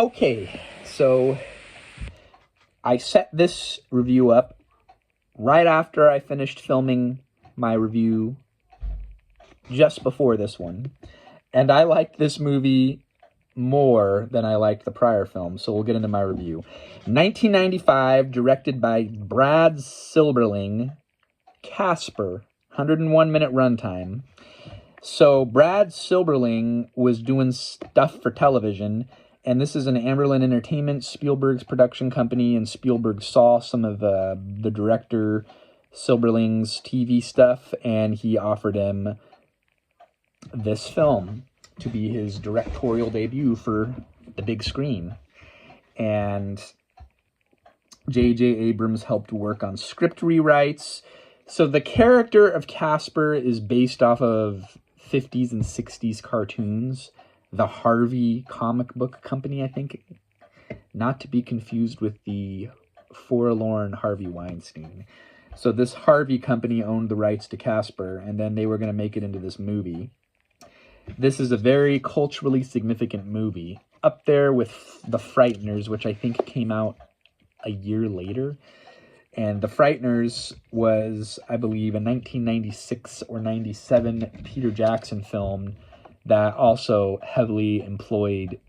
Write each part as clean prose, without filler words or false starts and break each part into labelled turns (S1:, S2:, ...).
S1: Okay, so I set this review up right after I finished filming my review just before this one. And I liked this movie more than I liked the prior film, so we'll get into my review. 1995, directed by Brad Silberling, Casper, 101-minute runtime. So Brad Silberling was doing stuff for television, and this is an Amberlin Entertainment, Spielberg's production company, and Spielberg saw some of the director Silberling's TV stuff, and he offered him this film to be his directorial debut for the big screen. And J.J. Abrams helped work on script rewrites. So the character of Casper is based off of 50s and 60s cartoons. The Harvey comic book company, I think. Not to be confused with the forlorn Harvey Weinstein. So this Harvey company owned the rights to Casper, and then they were going to make it into this movie. This is a very culturally significant movie, up there with The Frighteners, which I think came out a year later. And The Frighteners was, I believe, a 1996 or 97 Peter Jackson film that also heavily employed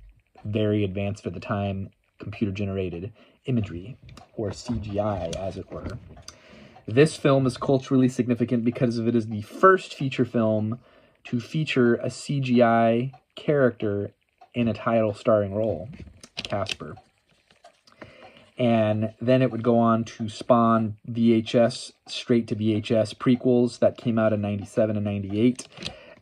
S1: very advanced for the time computer-generated imagery, or CGI, as it were. This film is culturally significant because it is the first feature film to feature a CGI character in a title starring role, Casper. And then it would go on to spawn VHS, straight to VHS prequels that came out in 97 and 98,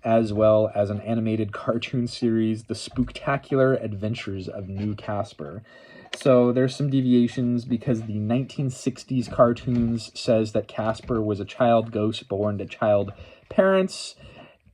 S1: as well as an animated cartoon series, The Spooktacular Adventures of New Casper. So there's some deviations because the 1960s cartoons says that Casper was a child ghost born to child parents,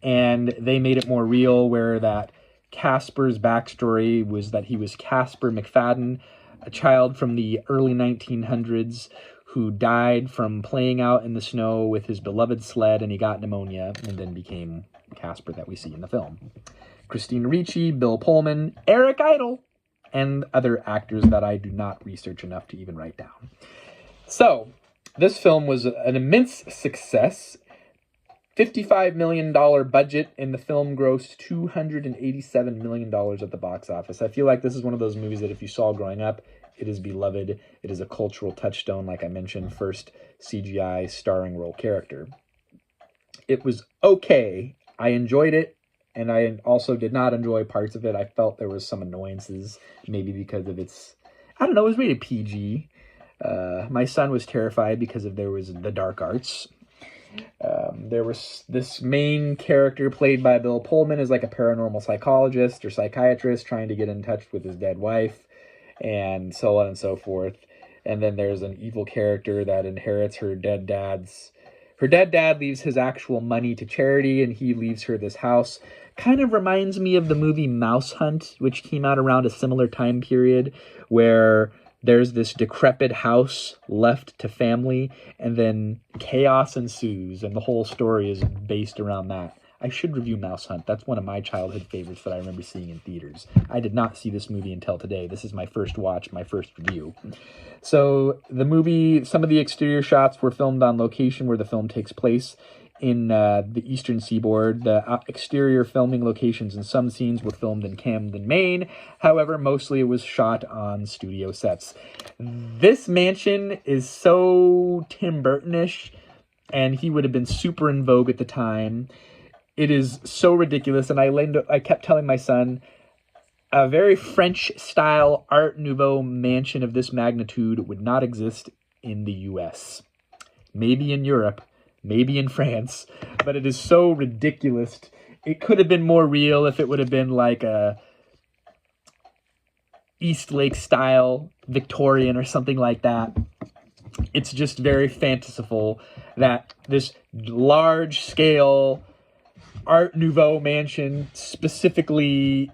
S1: and they made it more real, where that Casper's backstory was that he was Casper McFadden, a child from the early 1900s who died from playing out in the snow with his beloved sled, and he got pneumonia and then became Casper that we see in the film. Christina Ricci, Bill Pullman, Eric Idle, and other actors that I do not research enough to even write down. So, this film was an immense success. $55 million budget, and the film grossed $287 million at the box office. I feel like this is one of those movies that if you saw growing up, it is beloved. It is a cultural touchstone, like I mentioned, first CGI starring role character. It was okay. I enjoyed it, and I also did not enjoy parts of it. I felt there was some annoyances, maybe because of its, I don't know, it was rated PG. My son was terrified because there was the dark arts. There was this main character played by Bill Pullman is like a paranormal psychologist or psychiatrist trying to get in touch with his dead wife, and so on and so forth. And then there's an evil character that inherits her dead dad's. Her dead dad leaves his actual money to charity, and he leaves her this house. Kind of reminds me of the movie Mouse Hunt, which came out around a similar time period, where there's this decrepit house left to family, and then chaos ensues, and the whole story is based around that. I should review Mouse Hunt. That's one of my childhood favorites that I remember seeing in theaters. I did not see this movie until today. This is my first watch, my first review. So the movie, some of the exterior shots were filmed on location where the film takes place in the eastern seaboard. The exterior filming locations in some scenes were filmed in Camden, Maine. However, mostly it was shot on studio sets. This mansion is so Tim Burton-ish, and he would have been super in vogue at the time. It is so ridiculous, and I kept telling my son, a very French-style Art Nouveau mansion of this magnitude would not exist in the U.S. Maybe in Europe, maybe in France, but it is so ridiculous. It could have been more real if it would have been like a East Lake-style Victorian or something like that. It's just very fanciful that this large-scale Art Nouveau mansion, specifically,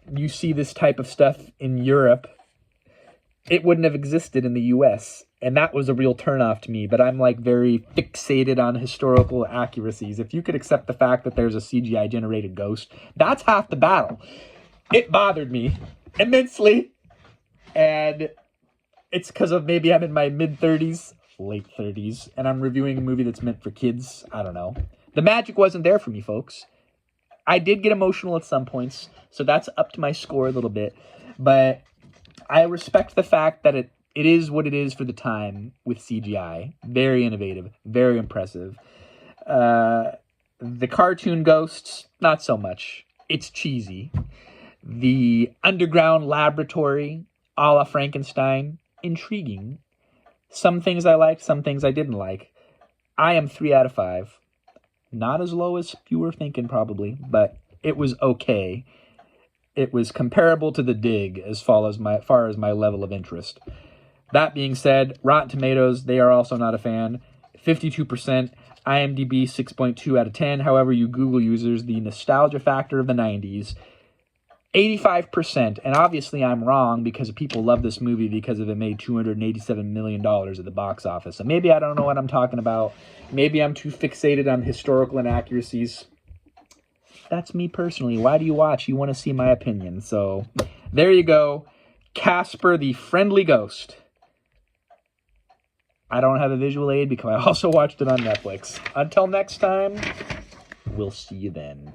S1: you see this type of stuff in Europe, it wouldn't have existed in the U.S., and that was a real turnoff to me. But I'm like very fixated on historical accuracies. If you could accept the fact that there's a CGI generated ghost, that's half the battle. It bothered me. immensely. And it's because of maybe I'm in my mid-30s, late 30s, and I'm reviewing a movie that's meant for kids. I don't know. The magic wasn't there for me, folks. I did get emotional at some points, so that's up to my score a little bit. But I respect the fact that it is what it is for the time with CGI. Very innovative, very impressive. The cartoon ghosts, not so much. It's cheesy. The underground laboratory, a la Frankenstein, intriguing. Some things I liked, some things I didn't like. I am 3 out of 5. Not as low as you were thinking, probably, but it was okay. It was comparable to The Dig as far as my level of interest. That being said, Rotten Tomatoes, they are also not a fan. 52%, IMDb 6.2 out of 10. However, you Google users, the nostalgia factor of the 90s, 85%. And obviously I'm wrong because people love this movie because of it made $287 million at the box office. So maybe I don't know what I'm talking about. Maybe I'm too fixated on historical inaccuracies. That's me personally. Why do you watch? You want to see my opinion. So there you go. Casper the Friendly Ghost. I don't have a visual aid because I also watched it on Netflix. Until next time, we'll see you then.